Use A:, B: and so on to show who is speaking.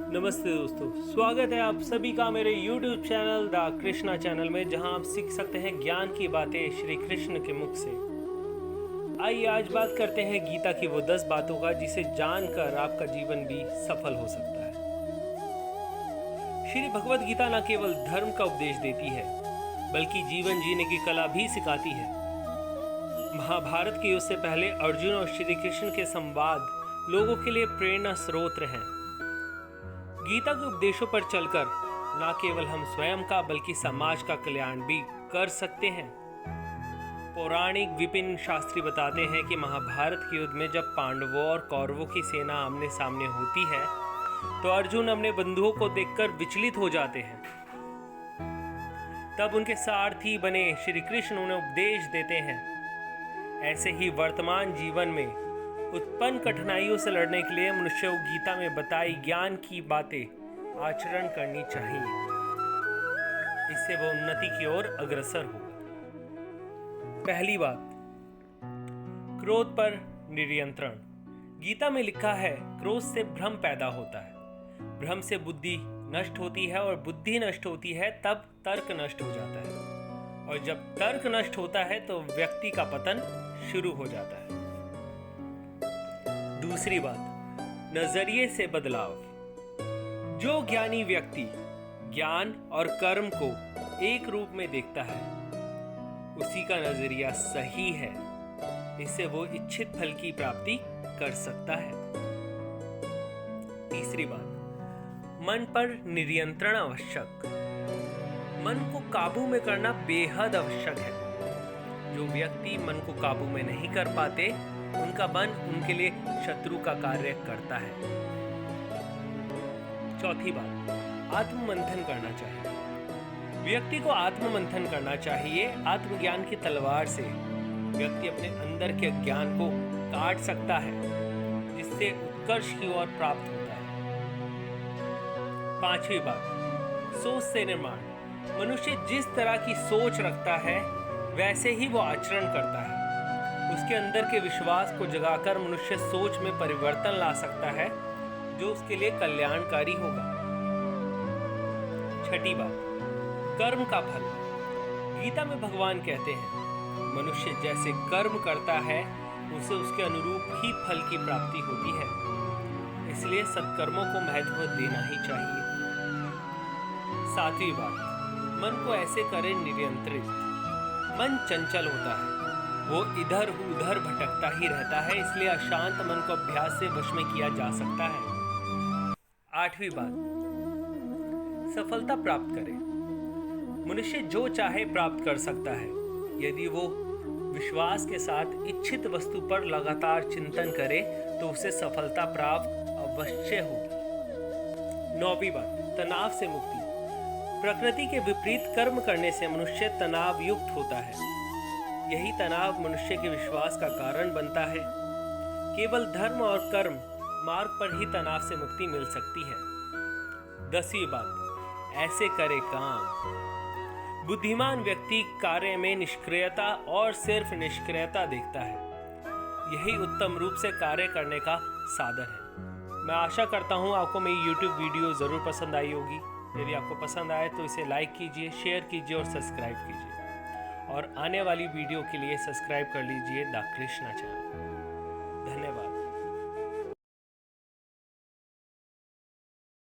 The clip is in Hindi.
A: नमस्ते दोस्तों, स्वागत है आप सभी का मेरे YouTube channel the Krishna channel में, जहां आप सीख सकते हैं ज्ञान की बातें श्री कृष्ण के मुख से। आइए आज बात करते हैं गीता की वो 10 बातों का जिसे जानकर आपका जीवन भी सफल हो सकता है। श्री भगवद गीता न केवल धर्म का उपदेश देती है बल्कि जीवन जीने की कला भी सिखाती है। महाभारत के युद्ध से पहले अर्जुन और श्री कृष्ण के संवाद लोगों के लिए प्रेरणा स्रोत हैं। गीता के उपदेशों पर चलकर न केवल हम स्वयं का बल्कि समाज का कल्याण भी कर सकते हैं। पौराणिक विपिन शास्त्री बताते हैं कि महाभारत के युद्ध में जब पांडवों और कौरवों की सेना आमने सामने होती है तो अर्जुन अपने बंधुओं को देखकर विचलित हो जाते हैं। तब उनके सारथी बने श्री कृष्ण उन्हें उपदेश देते हैं। ऐसे ही वर्तमान जीवन में उत्पन्न कठिनाइयों से लड़ने के लिए मनुष्य को गीता में बताई ज्ञान की बातें आचरण करनी चाहिए। इससे वह उन्नति की ओर अग्रसर होगा। पहली बात, क्रोध पर नियंत्रण। गीता में लिखा है, क्रोध से भ्रम पैदा होता है, भ्रम से बुद्धि नष्ट होती है और बुद्धि नष्ट होती है तब तर्क नष्ट हो जाता है, और जब तर्क नष्ट होता है तो व्यक्ति का पतन शुरू हो जाता है। दूसरी बात, नजरिए से बदलाव। जो ज्ञानी व्यक्ति ज्ञान और कर्म को एक रूप में देखता है उसी का नजरिया सही है। इससे वो इच्छित फल की प्राप्ति कर सकता है। तीसरी बात, मन पर नियंत्रण आवश्यक। मन को काबू में करना बेहद आवश्यक है। जो व्यक्ति मन को काबू में नहीं कर पाते उनका मन उनके लिए शत्रु का कार्य करता है। चौथी बात, आत्ममंथन करना चाहिए। व्यक्ति को आत्ममंथन करना चाहिए। आत्मज्ञान की तलवार से व्यक्ति अपने अंदर के ज्ञान को काट सकता है, जिससे उत्कर्ष की ओर प्राप्त होता है। पांचवी बात, सोच से निर्माण। मनुष्य जिस तरह की सोच रखता है वैसे ही वो आचरण करता है। उसके अंदर के विश्वास को जगाकर मनुष्य सोच में परिवर्तन ला सकता है जो उसके लिए कल्याणकारी होगा। छठी बात, कर्म का फल। गीता में भगवान कहते हैं, मनुष्य जैसे कर्म करता है उसे उसके अनुरूप ही फल की प्राप्ति होती है। इसलिए सत्कर्मों को महत्व देना ही चाहिए। सातवीं बात, मन को ऐसे करें नियंत्रित। मन चंचल होता है, वो इधर उधर भटकता ही रहता है, इसलिए अशांत मन को अभ्यास से वश में किया जा सकता है। आठवीं बात, सफलता प्राप्त करें। मनुष्य जो चाहे प्राप्त कर सकता है यदि वो विश्वास के साथ इच्छित वस्तु पर लगातार चिंतन करे तो उसे सफलता प्राप्त अवश्य होगी। नौवीं बात, तनाव से मुक्ति। प्रकृति के विपरीत कर्म करने से मनुष्य तनाव युक्त होता है। यही तनाव मनुष्य के विश्वास का कारण बनता है। केवल धर्म और कर्म मार्ग पर ही तनाव से मुक्ति मिल सकती है। 10वीं बात, ऐसे करे काम। बुद्धिमान व्यक्ति कार्य में निष्क्रियता और सिर्फ निष्क्रियता देखता है। यही उत्तम रूप से कार्य करने का साधन है। मैं आशा करता हूँ आपको मेरी YouTube वीडियो ज़रूर पसंद आई होगी। यदि आपको पसंद आए तो इसे लाइक कीजिए, शेयर कीजिए और सब्सक्राइब कीजिए। और आने वाली वीडियो के लिए सब्सक्राइब कर लीजिए द कृष्णा चैनल।